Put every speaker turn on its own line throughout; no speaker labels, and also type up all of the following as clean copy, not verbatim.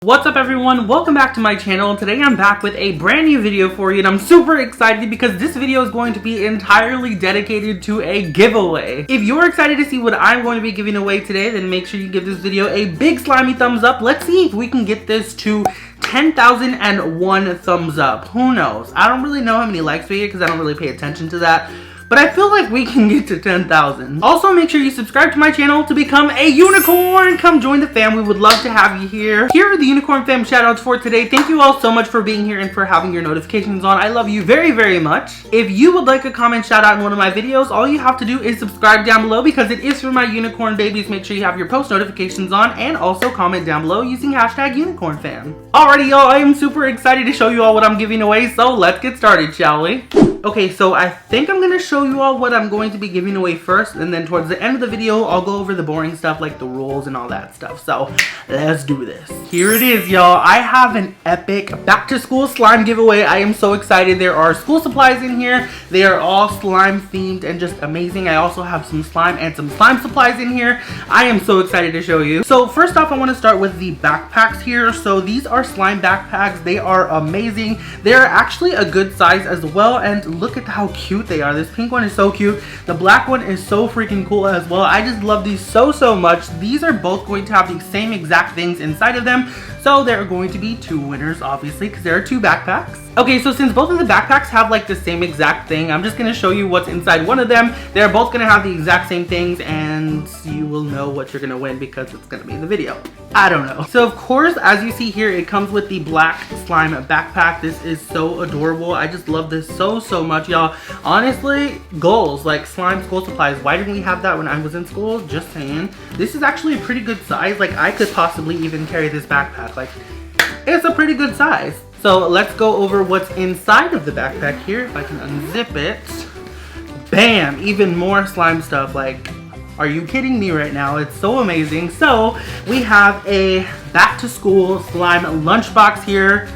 What's up everyone, welcome back to my channel. Today I'm back with a brand new video for you and I'm super excited because this video is going to be entirely dedicated to a giveaway. If you're excited to see what I'm going to be giving away today, then make sure you give this video a big slimy thumbs up. Let's see if we can get this to 10,001 thumbs up. Who knows? I don't really know how many likes we get because I don't really pay attention to that. But I feel like we can get to 10,000. Also, make sure you subscribe to my channel to become a unicorn. Come join the fam. We would love to have you here. Here are the Unicorn Fam shoutouts for today. Thank you all so much for being here and for having your notifications on. I love you very, very much. If you would like a comment shout out in one of my videos, all you have to do is subscribe down below because it is for my unicorn babies. Make sure you have your post notifications on and also comment down below using hashtag unicorn fam. Alrighty, y'all. I am super excited to show you all what I'm giving away. So let's get started, shall we? Okay, so I think I'm gonna show you all what I'm going to be giving away first, and then towards the end of the video, I'll go over the boring stuff like the rules and all that stuff. So let's do this. Here it is, y'all. I have an epic back to school slime giveaway. I am so excited. There are school supplies in here. They are all slime themed and just amazing. I also have some slime and some slime supplies in here. I am so excited to show you. So first off, I want to start with the backpacks here. So these are slime backpacks. They are amazing. They are actually a good size as well, and look at how cute they are. This pink one is so cute. The black one is so freaking cool as well. I just love these so much. These are both going to have the same exact things inside of them. So there are going to be two winners, obviously, because there are two backpacks. Okay, so since both of the backpacks have like the same exact thing, I'm just going to show you what's inside one of them. They're both going to have the exact same things, and you will know what you're going to win because it's going to be in the video. I don't know. So of course, as you see here, it comes with the black slime backpack. This is so adorable. I just love this so much, y'all. Honestly, goals like slime school supplies. Why didn't we have that when I was in school? Just saying. This is actually a pretty good size. Like, I could possibly even carry this backpack. Like, it's a pretty good size. So let's go over what's inside of the backpack here. If I can unzip it. Bam! Even more slime stuff. Like, are you kidding me right now? It's so amazing. So we have a back to school slime lunchbox here.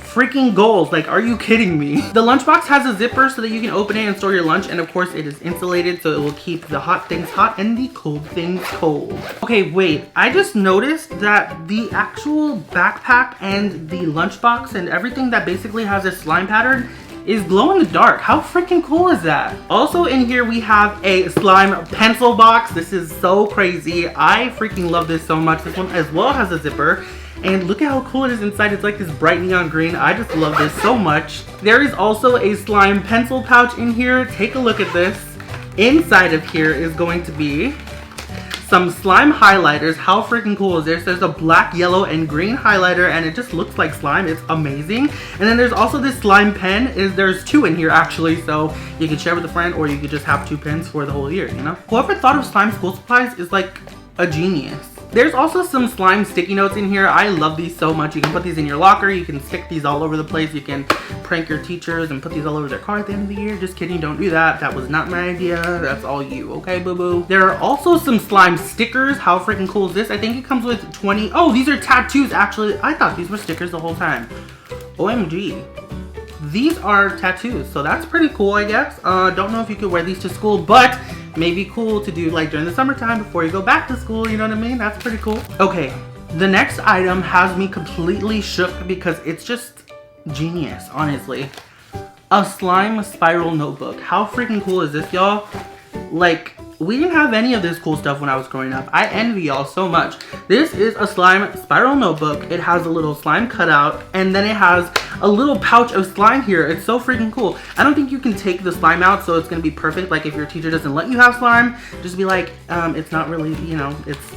Freaking goals. Like, are you kidding me? The lunchbox has a zipper so that you can open it and store your lunch, and of course it is insulated so it will keep the hot things hot and the cold things cold. Okay, wait, I just noticed that the actual backpack and the lunchbox and everything that basically has a slime pattern is glow in the dark. How freaking cool is that? Also in here we have a slime pencil box. This is so crazy. I freaking love this so much. This one as well has a zipper. And look at how cool it is inside. It's like this bright neon green. I just love this so much. There is also a slime pencil pouch in here. Take a look at this. Inside of here is going to be some slime highlighters. How freaking cool is this? There's a black, yellow, and green highlighter, and it just looks like slime. It's amazing. And then there's also this slime pen. There's two in here actually, so you can share with a friend, or you could just have two pens for the whole year, you know? Whoever thought of slime school supplies is like a genius. There's also some slime sticky notes in here. I love these so much. You can put these in your locker. You can stick these all over the place. You can prank your teachers and put these all over their car at the end of the year. Just kidding, don't do that. That was not my idea. That's all you, okay, boo-boo? There are also some slime stickers. How freaking cool is this? I think it comes with 20. Oh, these are tattoos, actually. I thought these were stickers the whole time. OMG. These are tattoos, so that's pretty cool, I guess. Don't know if you could wear these to school, but maybe cool to do like during the summertime before you go back to school, you know what I mean? That's pretty cool. Okay, the next item has me completely shook because it's just genius, honestly. A slime spiral notebook. How freaking cool is this, y'all? Like, we didn't have any of this cool stuff when I was growing up. I envy y'all so much. This is a slime spiral notebook. It has a little slime cutout, and then it has a little pouch of slime here. It's so freaking cool. I don't think you can take the slime out, so it's gonna be perfect. Like, if your teacher doesn't let you have slime, just be like, it's not really, you know,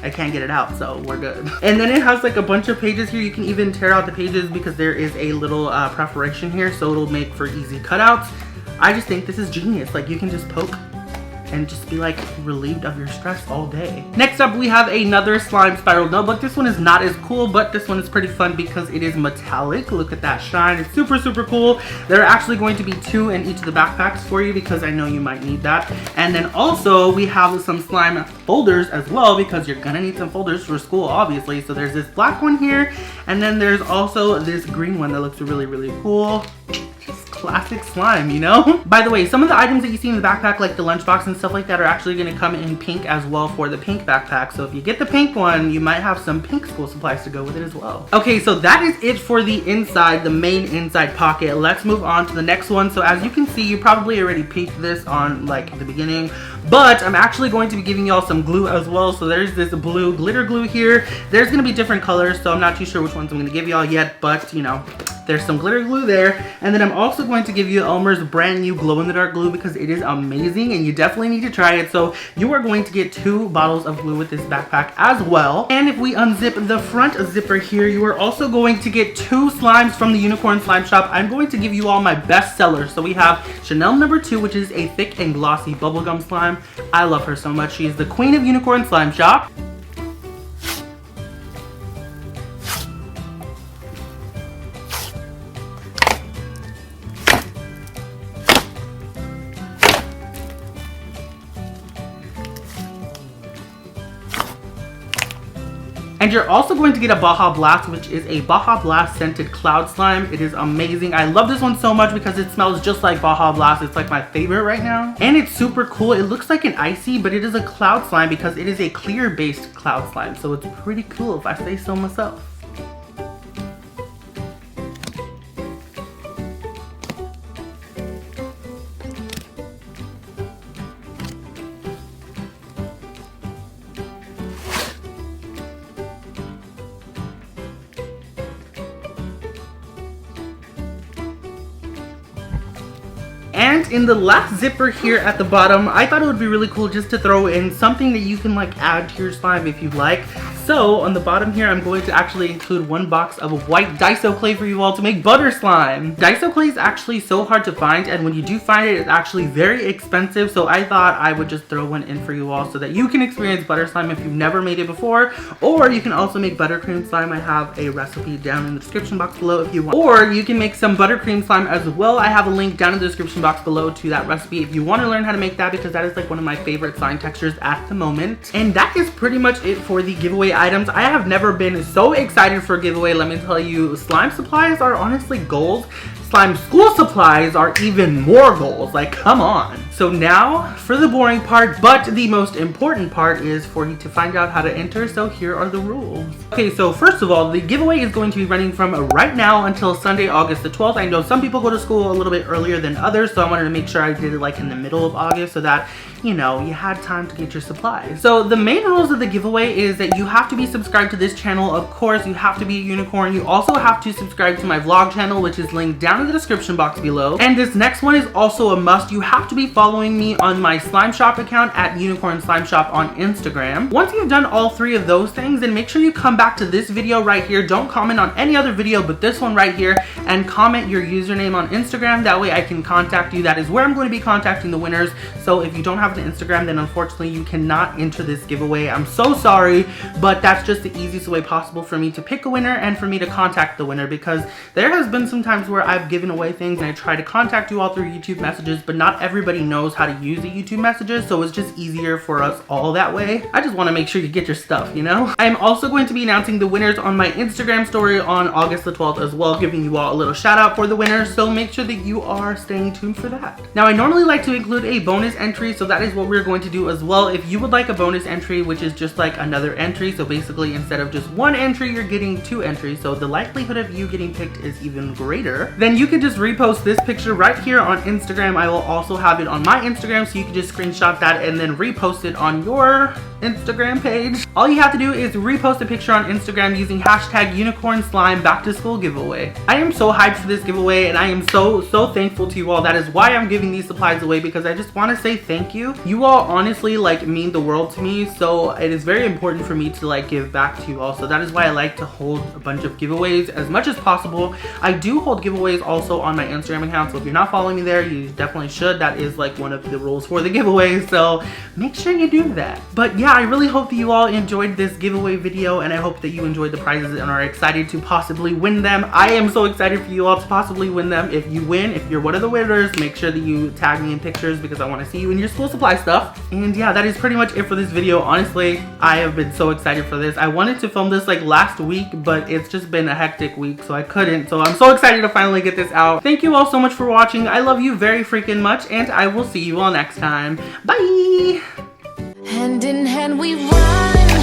I can't get it out, so we're good. And then it has like a bunch of pages here. You can even tear out the pages because there is a little perforation here, so it'll make for easy cutouts. I just think this is genius. Like, you can just poke and just be like relieved of your stress all day. Next up, we have another slime spiral notebook. This one is not as cool, but this one is pretty fun because it is metallic. Look at that shine. It's super cool. There are actually going to be two in each of the backpacks for you because I know you might need that. And then also we have some slime folders as well because you're gonna need some folders for school, obviously. So there's this black one here, and then there's also this green one that looks really cool. Just classic slime, you know? By the way, some of the items that you see in the backpack, like the lunchbox and stuff like that, are actually going to come in pink as well for the pink backpack. So if you get the pink one, you might have some pink school supplies to go with it as well. Okay, so that is it for the inside, the main inside pocket. Let's move on to the next one. So as you can see, you probably already peeked this on like the beginning, but I'm actually going to be giving y'all some glue as well. So there's this blue glitter glue here. There's going to be different colors, so I'm not too sure which ones I'm going to give y'all yet, but you know, there's some glitter glue there. And then I'm also going to give you Elmer's brand new glow-in-the-dark glue because it is amazing and you definitely need to try it. So you are going to get 2 bottles of glue with this backpack as well. And if we unzip the front zipper here, you are also going to get 2 slimes from the Unicorn Slime Shop. I'm going to give you all my best sellers. So we have Chanel number 2, which is a thick and glossy bubblegum slime. I love her so much. She is the queen of Unicorn Slime Shop. And you're also going to get a Baja Blast, which is a Baja Blast scented cloud slime. It is amazing. I love this one so much because it smells just like Baja Blast. It's like my favorite right now. And it's super cool. It looks like an icy, but it is a cloud slime because it is a clear based cloud slime. So it's pretty cool if I say so myself. And in the last zipper here at the bottom, I thought it would be really cool just to throw in something that you can like add to your slime if you'd like. So on the bottom here, I'm going to actually include 1 box of white Daiso clay for you all to make butter slime. Daiso clay is actually so hard to find, and when you do find it, it's actually very expensive. So I thought I would just throw one in for you all so that you can experience butter slime if you've never made it before. Or you can also make buttercream slime. I have a recipe down in the description box below if you want. Or you can make some buttercream slime as well. I have a link down in the description box below to that recipe if you want to learn how to make that, because that is like one of my favorite slime textures at the moment. And that is pretty much it for the giveaway items. I have never been so excited for a giveaway. Let me tell you, slime supplies are honestly goals. Slime school supplies are even more goals. Like, come on. So now for the boring part, but the most important part is for you to find out how to enter. So here are the rules. Okay, so first of all, the giveaway is going to be running from right now until Sunday, August the 12th. I know some people go to school a little bit earlier than others, so I wanted to make sure I did it like in the middle of August so that, you know, you had time to get your supplies. So the main rules of the giveaway is that you have to be subscribed to this channel. Of course, you have to be a unicorn. You also have to subscribe to my vlog channel, which is linked down in the description box below. And this next one is also a must. You have to be following me on my slime shop account at Unicorn Slime Shop on Instagram. Once you've done all 3 of those things, then make sure you come back to this video right here. Don't comment on any other video but this one right here, and comment your username on Instagram. That way I can contact you. That is where I'm going to be contacting the winners. So if you don't have an Instagram, then unfortunately you cannot enter this giveaway. I'm so sorry, but that's just the easiest way possible for me to pick a winner and for me to contact the winner, because there has been some times where I've given away things and I try to contact you all through YouTube messages, but not everybody knows how to use the YouTube messages, so it's just easier for us all that way. I just want to make sure you get your stuff, you know? I'm also going to be announcing the winners on my Instagram story on August the 12th as well, giving you all a little shout out for the winners, so make sure that you are staying tuned for that. Now, I normally like to include a bonus entry, so that is what we're going to do as well. If you would like a bonus entry, which is just like another entry, so basically instead of just 1 entry, you're getting 2 entries, so the likelihood of you getting picked is even greater, then you can just repost this picture right here on Instagram. I will also have it on my Instagram, so you can just screenshot that and then repost it on your Instagram page. All you have to do is repost a picture on Instagram using hashtag Unicorn Slime Back to School giveaway. I am so hyped for this giveaway, and I am so thankful to you all. That is why I'm giving these supplies away, because I just want to say thank you. You all honestly like mean the world to me, so it is very important for me to like give back to you all. So that is why I like to hold a bunch of giveaways as much as possible. I do hold giveaways also on my Instagram account, so if you're not following me there, you definitely should. That is like one of the rules for the giveaway, so make sure you do that. But yeah, yeah, I really hope that you all enjoyed this giveaway video, and I hope that you enjoyed the prizes and are excited to possibly win them. I am so excited for you all to possibly win them. If you win, if you're one of the winners, make sure that you tag me in pictures because I want to see you in your school supply stuff. And yeah, that is pretty much it for this video. Honestly, I have been so excited for this. I wanted to film this like last week, but it's just been a hectic week, so I couldn't. So I'm so excited to finally get this out. Thank you all so much for watching. I love you very freaking much, and I will see you all next time. Bye!
Hand in hand we run.